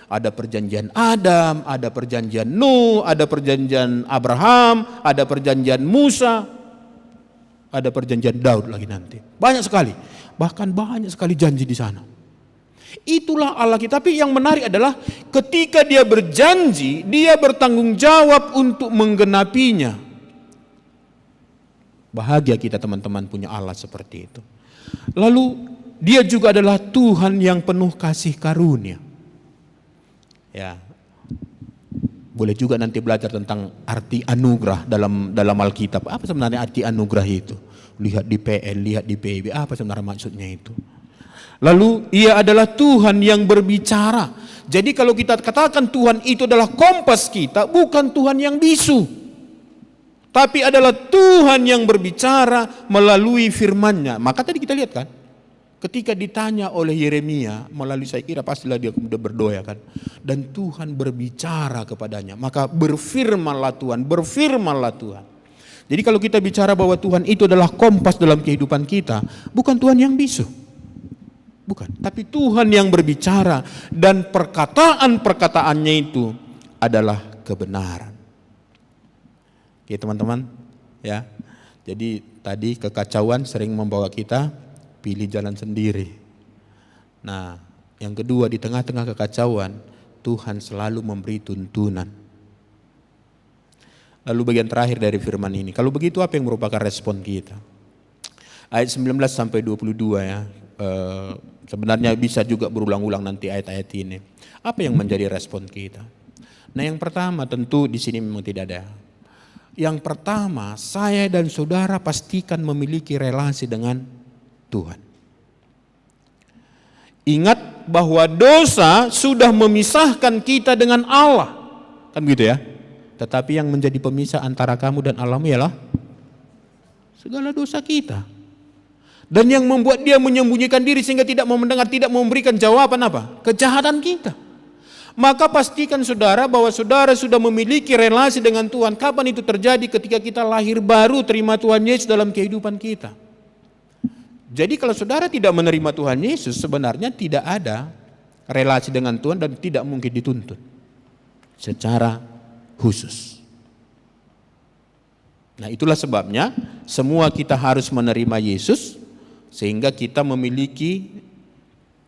Ada perjanjian Adam, ada perjanjian Nuh, ada perjanjian Abraham, ada perjanjian Musa, ada perjanjian Daud lagi nanti. Banyak sekali. Bahkan banyak sekali janji di sana. Itulah Allah kita. Tapi yang menarik adalah ketika dia berjanji, dia bertanggung jawab untuk menggenapinya. Bahagia kita teman-teman punya Allah seperti itu. Lalu dia juga adalah Tuhan yang penuh kasih karunia. Ya, boleh juga nanti belajar tentang arti anugerah dalam Alkitab. Apa sebenarnya arti anugerah itu? Lihat di PN, lihat di PIB, apa sebenarnya maksudnya itu? Lalu ia adalah Tuhan yang berbicara. Jadi kalau kita katakan Tuhan itu adalah kompas kita, bukan Tuhan yang bisu. Tapi adalah Tuhan yang berbicara melalui firman-Nya. Maka tadi kita lihat kan, ketika ditanya oleh Yeremia, melalui saya kira pastilah dia kemudian berdoa kan. Dan Tuhan berbicara kepadanya. Maka berfirmanlah Tuhan, berfirmanlah Tuhan. Jadi kalau kita bicara bahwa Tuhan itu adalah kompas dalam kehidupan kita, bukan Tuhan yang bisu. Bukan, tapi Tuhan yang berbicara dan perkataan-perkataannya itu adalah kebenaran. Oke teman-teman, ya. Jadi tadi kekacauan sering membawa kita pilih jalan sendiri. Nah, yang kedua di tengah-tengah kekacauan, Tuhan selalu memberi tuntunan. Lalu bagian terakhir dari firman ini, kalau begitu apa yang merupakan respon kita? Ayat 19 sampai 22 ya. Sebenarnya bisa juga berulang-ulang nanti ayat-ayat ini. Apa yang menjadi respon kita? Nah, yang pertama tentu di sini memang tidak ada. Yang pertama, saya dan saudara pastikan memiliki relasi dengan Tuhan. Ingat bahwa dosa sudah memisahkan kita dengan Allah. Kan begitu ya? Tetapi yang menjadi pemisah antara kamu dan Allah ialah segala dosa kita. Dan yang membuat dia menyembunyikan diri sehingga tidak mau mendengar, tidak mau memberikan jawaban apa? Kejahatan kita. Maka pastikan saudara bahwa saudara sudah memiliki relasi dengan Tuhan. Kapan itu terjadi? Ketika kita lahir baru terima Tuhan Yesus dalam kehidupan kita. Jadi kalau saudara tidak menerima Tuhan Yesus, sebenarnya tidak ada relasi dengan Tuhan dan tidak mungkin dituntut secara khusus. Nah, itulah sebabnya semua kita harus menerima Yesus sehingga kita memiliki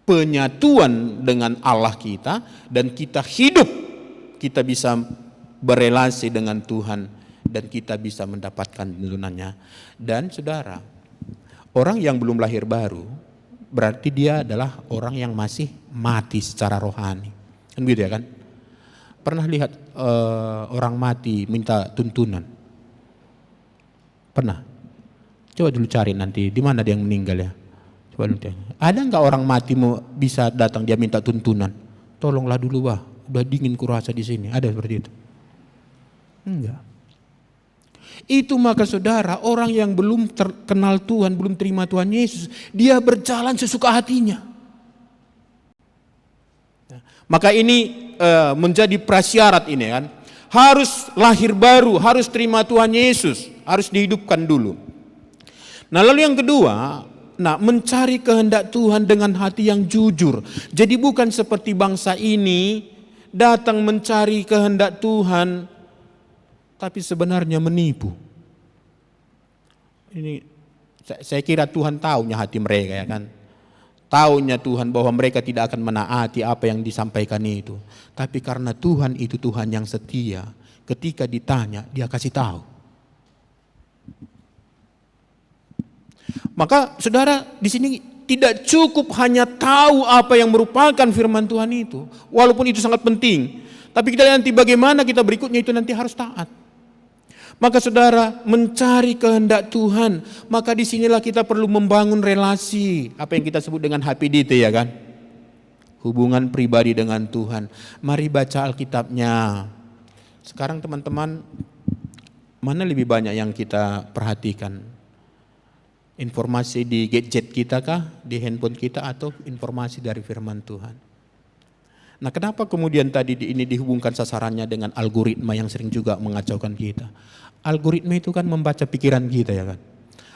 penyatuan dengan Allah kita dan kita hidup, kita bisa berelasi dengan Tuhan dan kita bisa mendapatkan tuntunannya. Dan saudara, orang yang belum lahir baru berarti dia adalah orang yang masih mati secara rohani. Kan gitu ya kan? Pernah lihat orang mati minta tuntunan? Pernah? Coba dulu cari nanti di mana dia yang meninggal ya. Coba dulu tanya. Ada enggak orang mati mau bisa datang dia minta tuntunan? Tolonglah dulu Wah, udah dingin kurasa di sini. Ada seperti itu? Enggak. Itu maka saudara, orang yang belum terkenal Tuhan, belum terima Tuhan Yesus, dia berjalan sesuka hatinya. Maka ini menjadi prasyarat ini kan. Harus lahir baru, harus terima Tuhan Yesus, harus dihidupkan dulu. Nah lalu yang kedua, mencari kehendak Tuhan dengan hati yang jujur. Jadi bukan seperti bangsa ini datang mencari kehendak Tuhan, tapi sebenarnya menipu. Ini saya kira Tuhan tahunya hati mereka ya kan. Tahunya Tuhan bahwa mereka tidak akan menaati apa yang disampaikan itu. Tapi karena Tuhan itu Tuhan yang setia, ketika ditanya dia kasih tahu. Maka saudara di sini tidak cukup hanya tahu apa yang merupakan firman Tuhan itu, walaupun itu sangat penting. Tapi kita nanti bagaimana kita berikutnya itu nanti harus taat. Maka saudara mencari kehendak Tuhan, maka disinilah kita perlu membangun relasi, apa yang kita sebut dengan HPDT ya kan? Hubungan pribadi dengan Tuhan. Mari baca Alkitabnya. Sekarang teman-teman, mana lebih banyak yang kita perhatikan? Informasi di gadget kita kah, di handphone kita, atau informasi dari firman Tuhan? Nah, kenapa kemudian tadi ini dihubungkan sasarannya dengan algoritma yang sering juga mengacaukan kita? Algoritma itu kan membaca pikiran kita ya kan.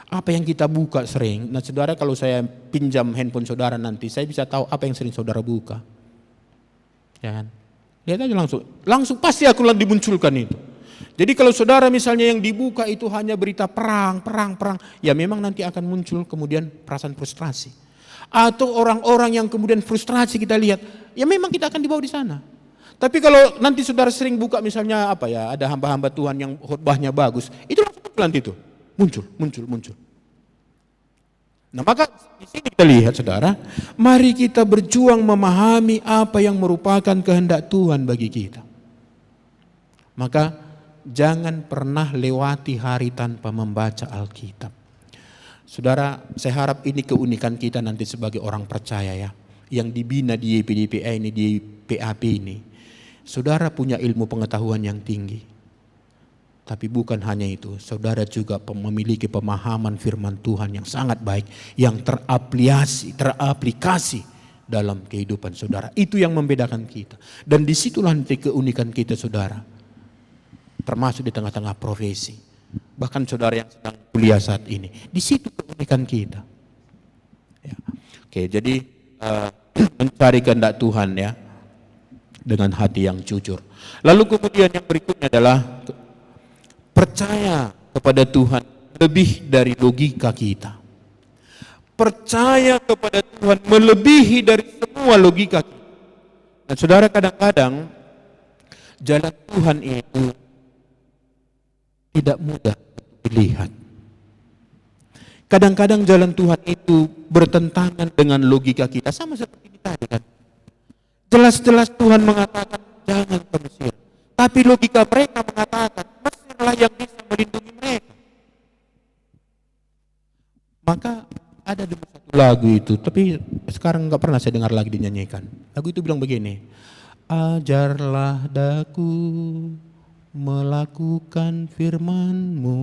Apa yang kita buka sering. Nah saudara, kalau saya pinjam handphone saudara nanti, saya bisa tahu apa yang sering saudara buka. Ya kan? Lihat aja langsung pasti aku dimunculkan itu. Jadi kalau saudara misalnya yang dibuka itu hanya berita perang, ya memang nanti akan muncul kemudian perasaan frustrasi. Atau orang-orang yang kemudian frustrasi kita lihat, ya memang kita akan dibawa di sana. Tapi kalau nanti saudara sering buka misalnya apa ya, ada hamba-hamba Tuhan yang khotbahnya bagus, itu langsung nanti itu muncul. Nah maka di sini kita lihat saudara, mari kita berjuang memahami apa yang merupakan kehendak Tuhan bagi kita. Maka jangan pernah lewati hari tanpa membaca Alkitab. Saudara, saya harap ini keunikan kita nanti sebagai orang percaya ya, yang dibina di YPDPA ini, di PAP ini. Saudara punya ilmu pengetahuan yang tinggi. Tapi bukan hanya itu, saudara juga memiliki pemahaman firman Tuhan yang sangat baik, yang teraplikasi dalam kehidupan saudara. Itu yang membedakan kita. Dan disitulah nanti keunikan kita saudara. Termasuk di tengah-tengah profesi. Bahkan saudara yang sedang kuliah saat ini. Di situ keunikan kita. Ya. Oke, jadi mencari kehendak Tuhan ya. Dengan hati yang jujur. Lalu kemudian yang berikutnya adalah percaya kepada Tuhan lebih dari logika kita. Percaya kepada Tuhan melebihi dari semua logika kita. Dan saudara, kadang-kadang jalan Tuhan itu tidak mudah dilihat. Kadang-kadang jalan Tuhan itu bertentangan dengan logika kita. Sama seperti kita tadi kan. Jelas-jelas Tuhan mengatakan jangan ke Mesir. Tapi logika mereka mengatakan Mesirlah yang bisa melindungi mereka. Maka ada di satu lagu itu, tapi sekarang nggak pernah saya dengar lagi dinyanyikan. Lagu itu bilang begini, ajarlah daku melakukan firman-Mu,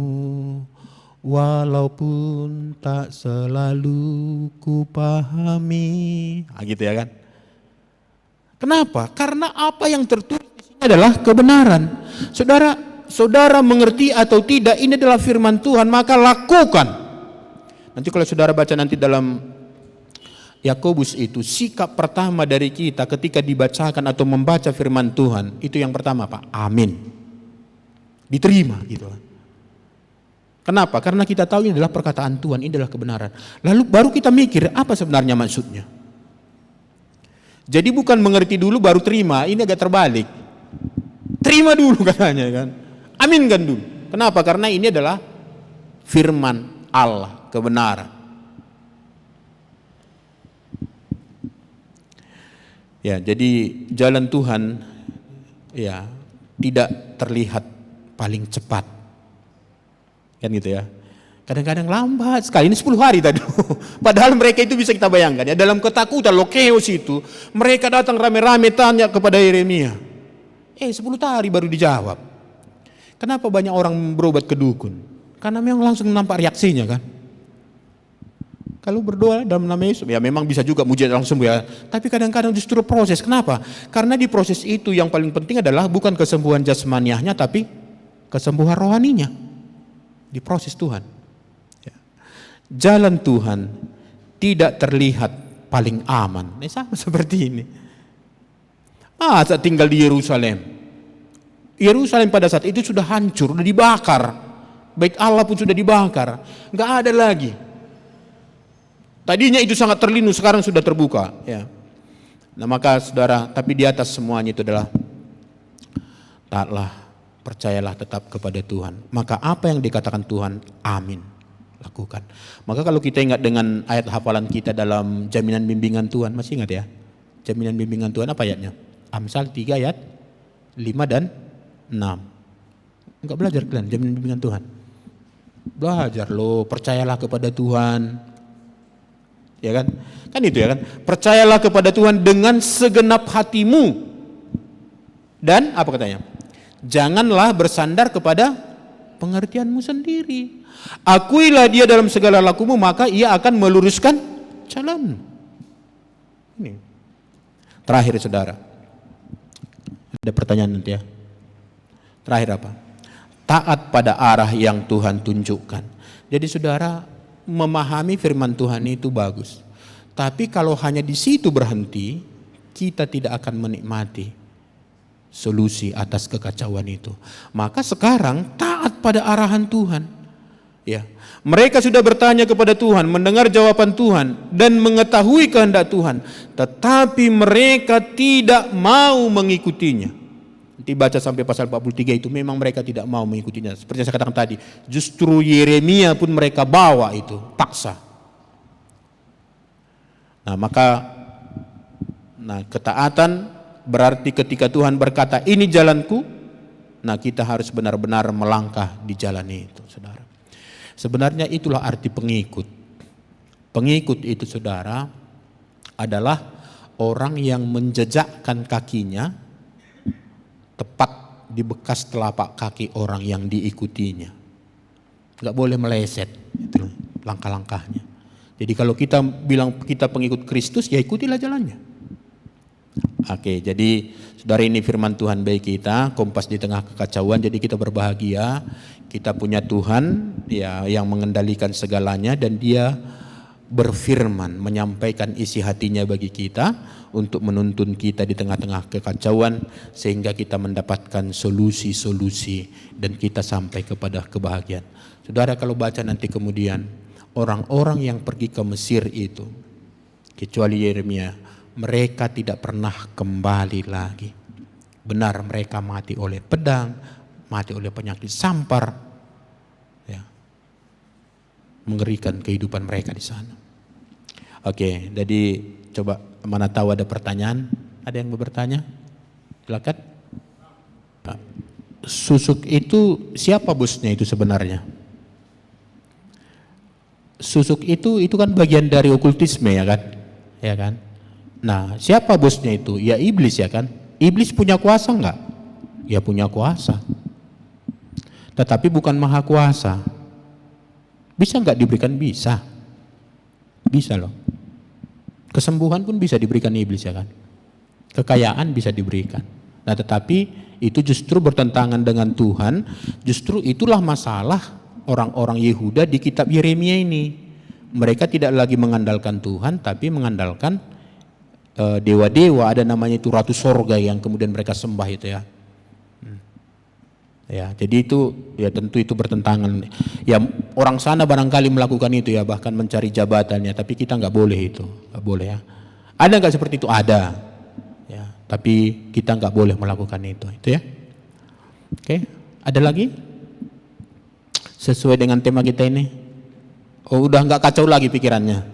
walaupun tak selalu ku pahami. Gitu ya kan? Kenapa? Karena apa yang tertulis di sini adalah kebenaran. Saudara mengerti atau tidak, ini adalah firman Tuhan, maka lakukan. Nanti kalau saudara baca nanti dalam Yakobus itu, sikap pertama dari kita ketika dibacakan atau membaca firman Tuhan, itu yang pertama Pak, amin. Diterima gitu. Kenapa? Karena kita tahu ini adalah perkataan Tuhan, ini adalah kebenaran. Lalu baru kita mikir apa sebenarnya maksudnya. Jadi bukan mengerti dulu baru terima, ini agak terbalik. Terima dulu katanya kan. Aminkan dulu. Kenapa? Karena ini adalah firman Allah, kebenaran. Ya, jadi jalan Tuhan ya tidak terlihat paling cepat. Kan gitu ya. Kadang-kadang lambat sekali, ini 10 hari tadi. Padahal mereka itu bisa kita bayangkan ya, dalam ketakutan lokeos itu, mereka datang rame-rame tanya kepada Yeremia. 10 hari baru dijawab. Kenapa banyak orang berobat ke dukun? Karena memang langsung nampak reaksinya kan. Kalau berdoa dalam nama Yesus, ya memang bisa juga mujizat langsung ya. Tapi kadang-kadang justru proses. Kenapa? Karena di proses itu yang paling penting adalah bukan kesembuhan jasmaniahnya, tapi kesembuhan rohaninya. Di proses Tuhan. Jalan Tuhan tidak terlihat paling aman. Sama seperti ini. Saat tinggal di Yerusalem. Yerusalem pada saat itu sudah hancur, sudah dibakar. Bait Allah pun sudah dibakar. Enggak ada lagi. Tadinya itu sangat terlindung, sekarang sudah terbuka. Ya. Nah maka saudara, tapi di atas semuanya itu adalah taatlah, percayalah tetap kepada Tuhan. Maka apa yang dikatakan Tuhan, amin. Lakukan. Maka kalau kita ingat dengan ayat hafalan kita dalam jaminan bimbingan Tuhan, masih ingat ya? Jaminan bimbingan Tuhan apa ayatnya? Amsal 3 ayat 5 dan 6. Enggak belajar kalian zaman bimbingan Tuhan. Belajar loh, percayalah kepada Tuhan. Ya kan? Kan itu ya kan? Percayalah kepada Tuhan dengan segenap hatimu. Dan apa katanya? Janganlah bersandar kepada pengertianmu sendiri. Akuilah dia dalam segala lakumu, maka ia akan meluruskan jalanmu. Ini. Terakhir saudara. Ada pertanyaan nanti ya. Terakhir apa? Taat pada arah yang Tuhan tunjukkan. Jadi saudara, memahami firman Tuhan itu bagus. Tapi kalau hanya di situ berhenti, kita tidak akan menikmati solusi atas kekacauan itu. Maka sekarang taat pada arahan Tuhan. Ya. Mereka sudah bertanya kepada Tuhan, mendengar jawaban Tuhan dan mengetahui kehendak Tuhan, tetapi mereka tidak mau mengikutinya. Nanti baca sampai pasal 43 itu, memang mereka tidak mau mengikutinya. Seperti yang saya katakan tadi, justru Yeremia pun mereka bawa itu, paksa. Nah maka ketaatan berarti ketika Tuhan berkata ini jalanku, nah kita harus benar-benar melangkah di jalan itu, saudara. Sebenarnya itulah arti pengikut. Pengikut itu saudara adalah orang yang menjejakkan kakinya tepat di bekas telapak kaki orang yang diikutinya. Enggak boleh meleset, itu langkah-langkahnya. Jadi kalau kita bilang kita pengikut Kristus, ya ikutilah jalannya. Oke, jadi saudara, ini firman Tuhan bagi kita, Kompas di tengah kekacauan. Jadi kita berbahagia, kita punya Tuhan ya yang mengendalikan segalanya, dan Dia berfirman, menyampaikan isi hatinya bagi kita untuk menuntun kita di tengah-tengah kekacauan sehingga kita mendapatkan solusi-solusi dan kita sampai kepada kebahagiaan. Saudara, kalau baca nanti kemudian orang-orang yang pergi ke Mesir itu, kecuali Yeremia, mereka tidak pernah kembali lagi. Benar, mereka mati oleh pedang, mati oleh penyakit sampar, ya. Mengerikan kehidupan mereka di sana. Oke, jadi coba, mana tahu ada pertanyaan? Ada yang mau bertanya? Silakan. Susuk itu siapa bosnya itu sebenarnya? Susuk itu kan bagian dari okultisme ya kan? Ya kan? Nah, siapa bosnya itu? Ya iblis ya kan? Iblis punya kuasa enggak? Ya punya kuasa. Tetapi bukan maha kuasa. Bisa enggak diberikan? Bisa. Bisa loh. Kesembuhan pun bisa diberikan iblis ya kan? Kekayaan bisa diberikan. Nah, tetapi itu justru bertentangan dengan Tuhan. Justru itulah masalah orang-orang Yehuda di kitab Yeremia ini. Mereka tidak lagi mengandalkan Tuhan, tapi mengandalkan dewa-dewa. Ada namanya itu ratu sorga yang kemudian mereka sembah itu ya. Ya, jadi itu ya tentu itu bertentangan. Ya orang sana barangkali melakukan itu ya, bahkan mencari jabatannya, tapi kita nggak boleh itu, nggak boleh ya. Ada nggak seperti itu? Ada. Ya, tapi kita nggak boleh melakukan itu ya. Oke, ada lagi? Sesuai dengan tema kita ini. Oh, udah nggak kacau lagi pikirannya,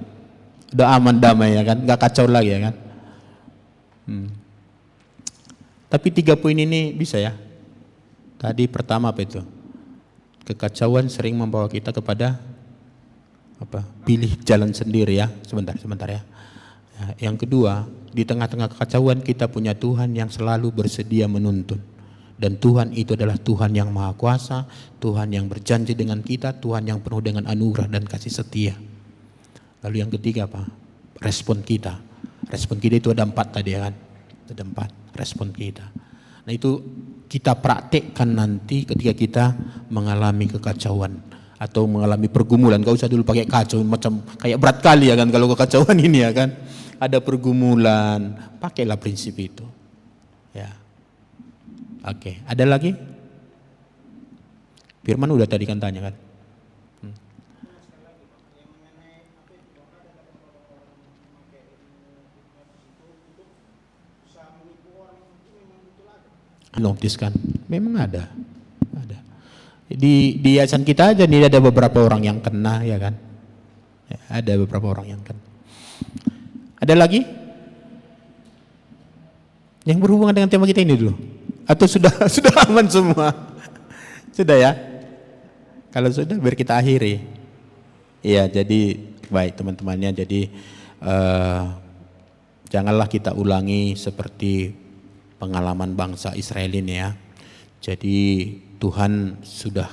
udah aman damai ya kan, nggak kacau lagi ya kan. Tapi 3 poin ini bisa ya. Tadi pertama apa itu? Kekacauan sering membawa kita kepada apa? Pilih jalan sendiri ya. Sebentar ya. Yang kedua, di tengah-tengah kekacauan kita punya Tuhan yang selalu bersedia menuntun. Dan Tuhan itu adalah Tuhan yang maha kuasa, Tuhan yang berjanji dengan kita, Tuhan yang penuh dengan anugerah dan kasih setia. Lalu yang ketiga apa? Respon kita. Respon kita itu ada 4 tadi ya kan? Ada 4 respon kita. Nah itu kita praktekkan nanti ketika kita mengalami kekacauan atau mengalami pergumulan. Gak usah dulu pakai kacau, macam kayak berat kali ya kan kalau kekacauan ini ya kan. Ada pergumulan, pakailah prinsip itu. Ya. Oke, ada lagi? Firman udah tadi kan tanya kan. Notis kan, memang ada. Di yayasan kita aja nih ada beberapa orang yang kena ya kan. Ya, ada beberapa orang yang kena. Ada lagi? Yang berhubungan dengan tema kita ini dulu? Atau sudah aman semua? Sudah ya? Kalau sudah biar kita akhiri. Iya, jadi baik teman-temannya. Jadi janganlah kita ulangi seperti pengalaman bangsa Israel ini ya. Jadi Tuhan sudah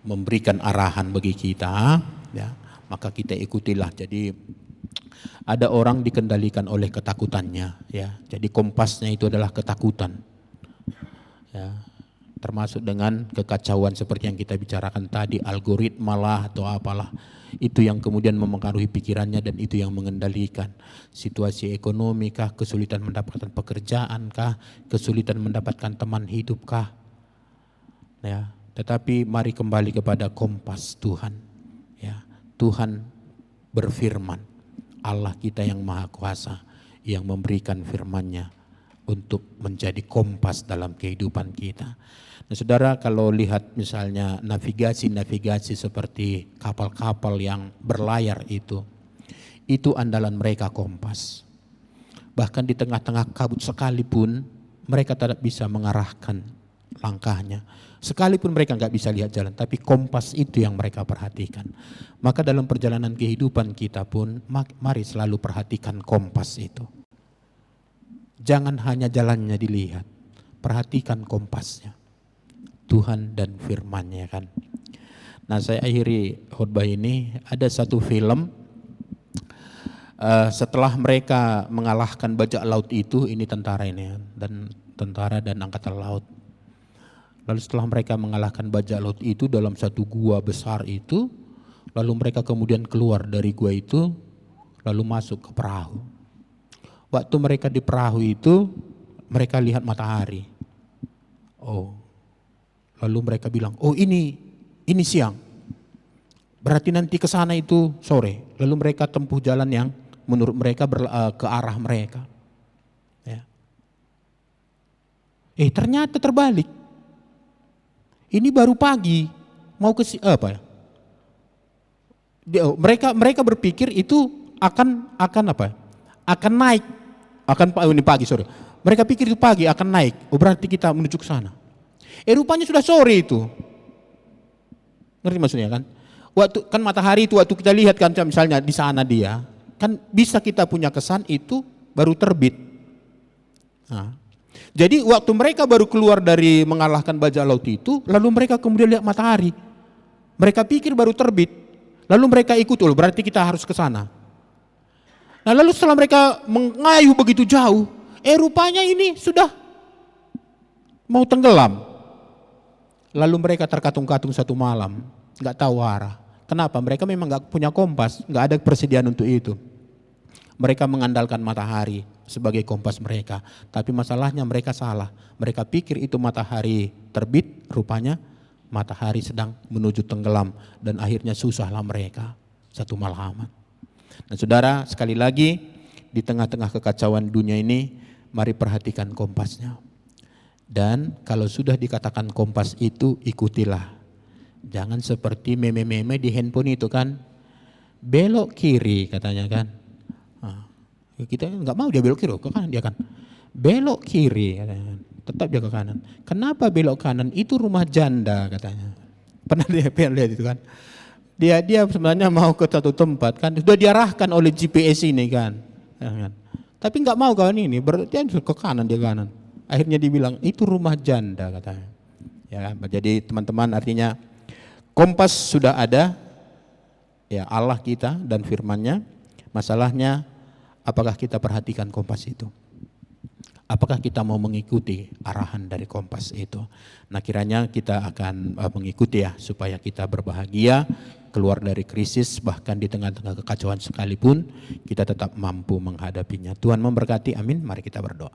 memberikan arahan bagi kita, ya, maka kita ikutilah. Jadi ada orang dikendalikan oleh ketakutannya, ya. Jadi kompasnya itu adalah ketakutan, ya. Termasuk dengan kekacauan seperti yang kita bicarakan tadi, algoritma lah atau apalah, itu yang kemudian mempengaruhi pikirannya dan itu yang mengendalikan. Situasi ekonomi kah, kesulitan mendapatkan pekerjaan kah, kesulitan mendapatkan teman hidup kah, ya. Tetapi mari kembali kepada kompas Tuhan, ya. Tuhan berfirman, Allah kita yang maha kuasa yang memberikan firman-Nya untuk menjadi kompas dalam kehidupan kita. Nah, saudara, kalau lihat misalnya navigasi-navigasi seperti kapal-kapal yang berlayar itu andalan mereka kompas. Bahkan di tengah-tengah kabut sekalipun mereka tidak bisa mengarahkan langkahnya. Sekalipun mereka nggak bisa lihat jalan, tapi kompas itu yang mereka perhatikan. Maka dalam perjalanan kehidupan kita pun, mari selalu perhatikan kompas itu. Jangan hanya jalannya dilihat, perhatikan kompasnya. Tuhan dan firman-Nya kan. Nah, saya akhiri khotbah ini, ada satu film setelah mereka mengalahkan bajak laut itu, ini tentara ini dan tentara dan angkatan laut. Lalu setelah mereka mengalahkan bajak laut itu dalam satu gua besar itu, lalu mereka kemudian keluar dari gua itu, lalu masuk ke perahu. Waktu mereka di perahu itu, mereka lihat matahari. Oh, lalu mereka bilang, oh ini siang. Berarti nanti ke sana itu sore. Lalu mereka tempuh jalan yang menurut mereka ke arah mereka. Ya. Ternyata terbalik. Ini baru pagi, mau ke apa ya? Mereka berpikir itu akan apa? Akan naik, ini pagi sorry. Mereka pikir itu pagi akan naik. Oh, berarti kita menuju ke sana. Rupanya sudah sore itu. Ngerti maksudnya kan? Waktu kan matahari itu waktu kita lihat kan misalnya di sana dia, kan bisa kita punya kesan itu baru terbit. Nah, jadi waktu mereka baru keluar dari mengalahkan bajak laut itu, lalu mereka kemudian lihat matahari. Mereka pikir baru terbit, lalu mereka ikut, berarti kita harus ke sana. Nah, lalu setelah mereka mengayuh begitu jauh, rupanya ini sudah mau tenggelam. Lalu mereka terkatung-katung satu malam, nggak tahu arah. Kenapa? Mereka memang nggak punya kompas, nggak ada persediaan untuk itu. Mereka mengandalkan matahari sebagai kompas mereka, tapi masalahnya mereka salah. Mereka pikir itu matahari terbit, rupanya matahari sedang menuju tenggelam dan akhirnya susahlah mereka satu malaman. Nah, saudara, sekali lagi di tengah-tengah kekacauan dunia ini, mari perhatikan kompasnya. Dan kalau sudah dikatakan kompas itu, ikutilah. Jangan seperti meme-meme di handphone itu kan, belok kiri katanya kan. Kita nggak mau dia belok kiri, ke kanan dia kan. Belok kiri katanya, tetap dia ke kanan. Kenapa belok kanan? Itu rumah janda katanya. Pernah lihat itu kan? Dia sebenarnya mau ke satu tempat kan, sudah diarahkan oleh GPS ini kan. Tapi nggak mau kawan ini, berarti dia ke kanan, dia kanan. Akhirnya dibilang itu rumah janda katanya. Ya, jadi teman-teman, artinya kompas sudah ada, ya, Allah kita dan firman-Nya. Masalahnya apakah kita perhatikan kompas itu? Apakah kita mau mengikuti arahan dari kompas itu? Nah, kiranya kita akan mengikuti ya, supaya kita berbahagia, keluar dari krisis, bahkan di tengah-tengah kekacauan sekalipun, kita tetap mampu menghadapinya. Tuhan memberkati, amin. Mari kita berdoa.